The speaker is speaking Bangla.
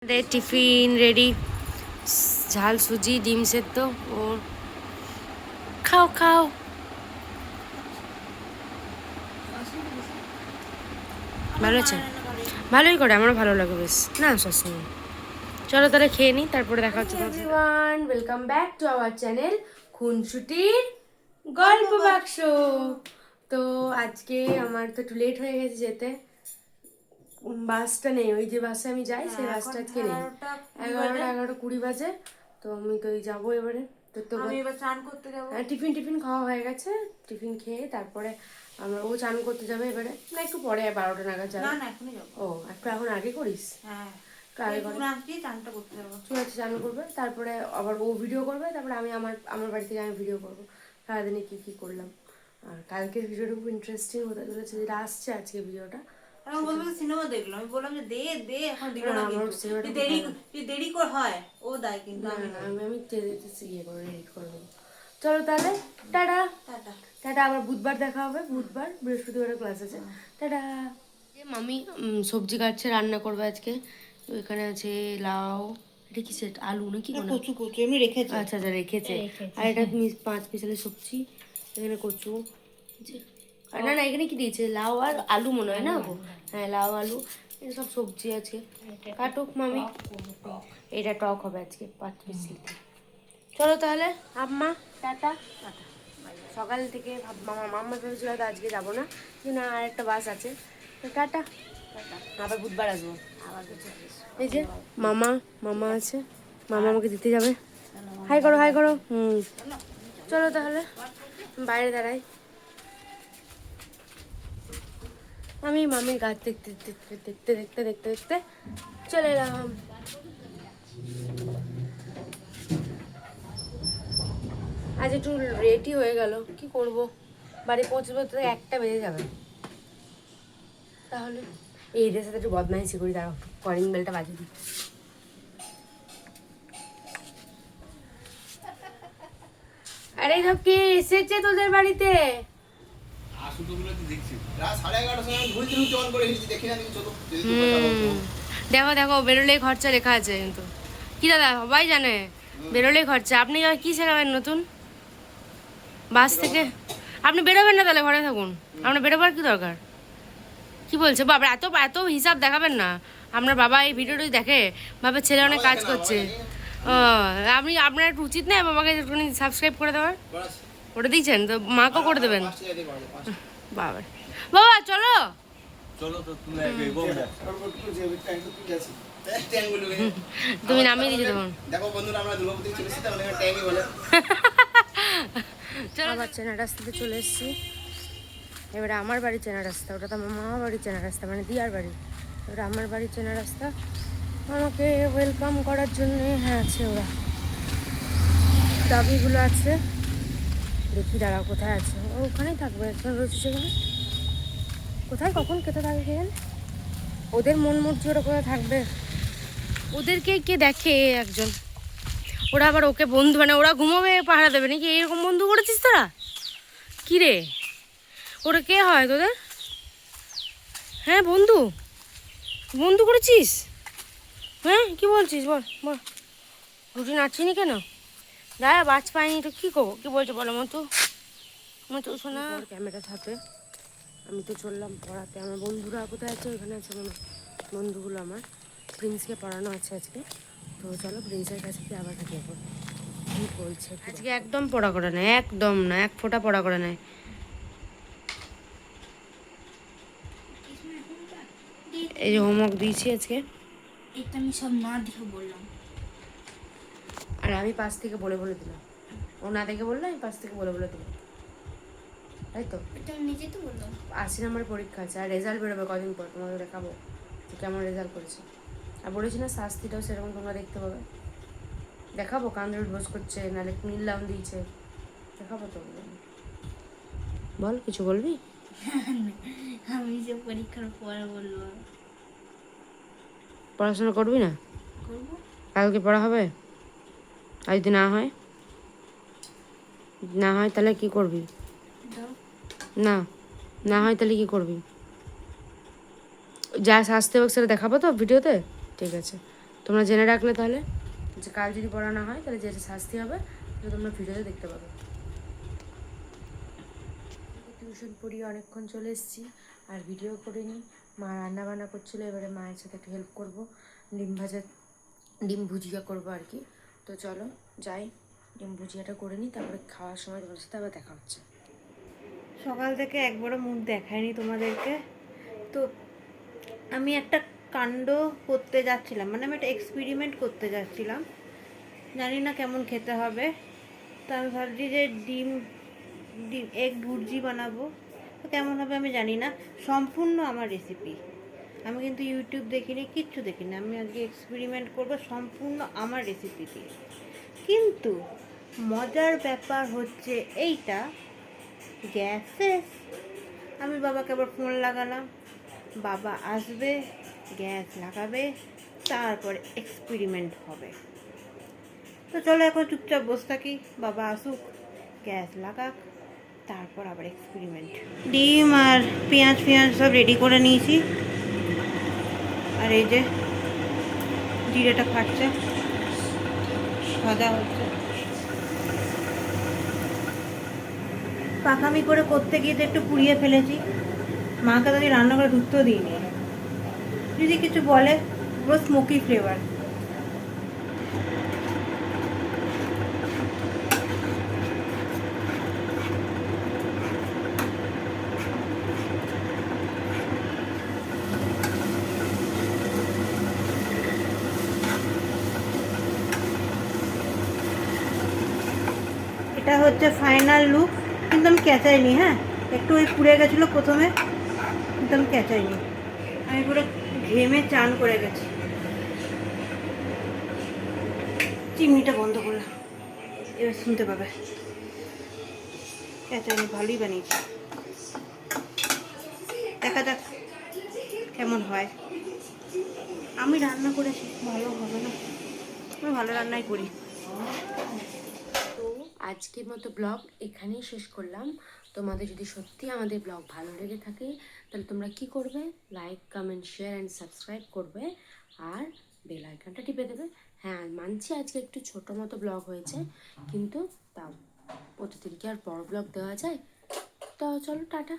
টিফিন রেডি, ঝাল সুজি, ডিম সেদ্ধ। ওর খাও খাও। ভালো আছে, ভালোই করে, আমারও ভালো লাগে বেশ না সবসময়। চলো তাহলে খেয়ে নিই, তারপরে দেখা হচ্ছে। Everyone, welcome back to our channel খুনসুটির গল্প বাক্স। তো আজকে আমার তো একটু লেট হয়ে গেছে যেতে, বাসটা নেই। ওই যে বাসে আমি যাই সেই বাসটা আজকে নেই। 11:20 বাজে। তো আমি তো যাবো এবারে। তো আমি এবার চান করতে যাবো। হ্যাঁ, টিফিন খাওয়া হয়ে গেছে। টিফিন খেয়ে তারপরে আমরা ও চান করতে যাবে এবারে, না একটু পরে 12টা নাগাদ যাবে। না এখনই যাবো। ও একটু এখন আগে করিস? হ্যাঁ, চানটা করতে যাবো। ঠিক আছে, চান করবে, তারপরে আবার ও ভিডিও করবে, তারপরে আমি আমার বাড়ি থেকে আমি ভিডিও করবো সারাদিনে কি কি করলাম। আর কালকের ভিডিওটা খুব ইন্টারেস্টিং হতে চলেছে, যেটা আসছে আজকে ভিডিওটা। আমি বলবো সিনেমা দেখলাম, আমি বললাম যে দে দে এখন দিল না, কিন্তু দেরি করে হয় ও দেয়, কিন্তু আমি ইয়ে করে এডিট করে দেবো। চলো তাহলে, টাটা টাটা টাটা। আবার বুধবার দেখা হবে, বুধবার বৃহস্পতিবারে ক্লাস আছে। টাটা। মামি সবজি কাটছে, রান্না করবে আজকে। তো এখানে আছে লাউ, এটা কি সেট আলু নাকি কচু? কচু এমনি রেখেছে। আচ্ছা আচ্ছা, রেখেছে। আর এটা 5 পিসের সবজি, এখানে কচু। না না, এখানে কি দিয়েছে? লাউ আর আলু মনে হয় না? হ্যাঁ, লাউ আলু সব সবজি আছে। কাটুক মামি, এটা টক হবে আজকে 5 পিস। চলো তাহলে আম্মা, টাটা টাটা। সকাল থেকে মাম্মা ভেবেছিল তো আজকে যাবো না, কিন্তু আর একটা বাস আছে। তো টাটা টাটা, আবার বুধবার আসবো। এই যে মামা আছে, মামা আমাকে দিতে যাবে। হাই করো হাই করো। চলো তাহলে বাইরে দাঁড়াই। আমি মামির গাছ দেখতে দেখতে দেখতে দেখতে দেখতে দেখতে চলে এলাম। আজ একটু রেডি হয়ে গেল, কি করব, বাড়ি পৌঁছবো তো 1টা বেজে যাবে। তাহলে এই এদের সাথে একটু বদমাইশি করি, দাঁড়াও কলিং বেলটা বাজিয়ে দিই। আরে সব কে এসেছে তোদের বাড়িতে? দেখো দেখো, বেরোলেই খরচা লেখা আছে কিন্তু। কি দাদা, সবাই জানে বেরোলেই খরচা। আপনি কি শেখাবেন নতুন বাস থেকে? আপনি বেরোবেন না তাহলে ঘরে থাকুন, আপনার বেরোবার কি দরকার? কি বলছে বাবা, এত এত হিসাব দেখাবেন না। আপনার বাবা এই ভিডিওটি দেখে, বাবার ছেলে অনেক কাজ করছে। ও, আপনি আপনার একটু উচিত না বাবাকে একটুখানি সাবস্ক্রাইব করে দেওয়ার? করে দিয়েছেন তো, মাকেও করে দেবেন। বাবা বাবা চলো তুমি নামিয়ে দিয়েছো তখন। দেখো বন্ধুরা, আমরা দুর্গাপুরে চলে এসেছি, তাহলে ট্যাঙ্কি বলে চলো। আবার চেনা রাস্তাতে চলে এসেছি। এবারে আমার বাড়ির চেনা রাস্তা, ওটা তো আমার মামা বাড়ির চেনা রাস্তা, মানে দিয়ার বাড়ি। এবারে আমার বাড়ির চেনা রাস্তা, আমাকে ওয়েলকাম করার জন্যে হ্যাঁ আছে, ওরা দাবিগুলো আছে। দেখি দাঁড়াও কোথায় আছে, ও ওখানেই থাকবে, একজন রয়েছে সেখানে। কোথায় কখন কেটে থাকবে সেখানে, ওদের মন মর্জি, ওরা কোথায় থাকবে, ওদেরকে কে দেখে একজন। ওরা আবার ওকে বন্ধু, মানে ওরা ঘুমোবে পাহারা দেবে নাকি, এরকম বন্ধু করেছিস তোরা? কি রে, ওরা কে হয় তোদের? হ্যাঁ, বন্ধু বন্ধু করেছিস? হ্যাঁ, কি বলছিস বল বল। রুটি নাচছিনি কেন? দাঁড়া, বাজ পাইনি তো কি করবো, কি বলছো বলো মতো। মতো শোনা ক্যামেরার হাতে। আমি তো চললাম পড়াতে, আমার বন্ধুরা কোথায় আছে? ওইখানে আছে মনে, বন্ধুগুলো আমার। প্রিন্সকে পড়ানো আছে আজকে, তো চলো প্রিন্সের কাছে কি আবার থাকি এখন। কি বলছে আজকে? একদম পড়া করে নেয়, একদম না, এক ফোঁটা পড়া করে নেয়। এই যে হোমওয়ার্ক দিয়েছি আজকে, এটা আমি সব না দেখে বললাম, আর আমি পাশ থেকে বলে বলে দিলাম। ও না দেখে বললো, আমি পাশ থেকে বলে বলে দিলাম, তাই তো। এটা আমি নিজে তো বললাম। 80 নম্বরের পরীক্ষা আছে, আর রেজাল্ট বেরোবে কদিন পর, তোমাদের দেখাবো কেমন রেজাল্ট করেছে। আর বলেছি না শাস্তিটাও সেরকম তোমরা দেখতে পাবে, দেখাবো। কান্দ্রুট বোস করছে, নাহলে নীল লাউন দিয়েছে, দেখাবো তো। বল, কিছু বলবি? আমি যে পরীক্ষার পরে বলবো। পড়াশোনা করবি না? করবো। কালকে পড়া হবে? আর যদি না হয়? না হয় তাহলে কি করবি? না, না হয় তাহলে কি করবি? যা শাস্তি হোক সেটা দেখাবো তো ভিডিওতে, ঠিক আছে। তোমরা জেনে রাখলে তাহলে, যে কাল যদি পড়া না হয় তাহলে যেটা শাস্তি হবে সেটা তোমরা ভিডিওতে দেখতে পাবে। টিউশন পড়িয়ে অনেকক্ষণ চলে এসেছি, আর ভিডিও করিনি। মা রান্না বান্না করছিলো, এবারে মায়ের সাথে একটু হেল্প করবো, ডিম ভুজিয়া করবো আর কি। তো চলো যাই, ডিম ভুজিয়াটা করে নিই, তারপরে খাওয়ার সময় তোমার সাথে আবার দেখা হচ্ছে। সকাল থেকে একবারও মুখ দেখায়নি তোমাদেরকে। তো আমি একটা কাণ্ড করতে যাচ্ছিলাম, মানে আমি একটা এক্সপেরিমেন্ট করতে যাচ্ছিলাম, জানি না কেমন খেতে হবে। তো আমি ভাবছি যে ডিম ডিম এগ ভুর্জি বানাবো। তো কেমন হবে আমি জানি না, সম্পূর্ণ আমার রেসিপি। আমি কিন্তু ইউটিউব দেখিনি, কিচ্ছু দেখিনি। আমি আজকে এক্সপেরিমেন্ট করবো সম্পূর্ণ আমার রেসিপি দিয়ে। কিন্তু মজার ব্যাপার হচ্ছে এইটা, গ্যাস শেষ। আমি বাবাকে আবার ফোন লাগালাম, বাবা আসবে, গ্যাস লাগাবে, তারপরে এক্সপেরিমেন্ট হবে। তো চলো এখন চুপচাপ বসে থাকি, বাবা আসুক, গ্যাস লাগাক, তারপর আবার এক্সপেরিমেন্ট। ডিম আর পেঁয়াজ সব রেডি করে নিয়েছি। আর এই যে জিরেটা ফাটছে, ভাজা হচ্ছে। পাকামি করে করতে গিয়ে তো একটু পুড়িয়ে ফেলেছি। মাকে তো রান্না করে ঢুকতেও দিইনি, যদি কিছু বলে পুরো স্মোকি ফ্লেভার। এটা হচ্ছে ফাইনাল লুক, কিন্তু আমি ক্যাচাইনি। হ্যাঁ, একটু ওই পুড়ে গেছিলো প্রথমে, কিন্তু আমি ক্যাচাইনি। আমি পুরো ঘেমে চান করে গেছি। চিমনিটা বন্ধ করলাম, এবার শুনতে পাবে। ক্যাচাইনি, ভালোই বানিয়েছি। দেখা যাক কেমন হয়। আমি রান্না করেছি, ভালো হবে না, আমি ভালো রান্নাই করি। তো আজকের মতো ব্লগ এখানেই শেষ করলাম। তোমাদের যদি সত্যি আমাদের ব্লগ ভালো লেগে থাকে তাহলে তোমরা কি করবে, like comment share and subscribe করবে, আর বেল আইকনটা টিপে দেবে। হ্যাঁ মানছি আজকে একটু ছোটো মতো ব্লগ হয়েছে, কিন্তু তাও প্রতিদিন কি আর বড় ব্লগ দেওয়া যায়? তো চলো টাটা।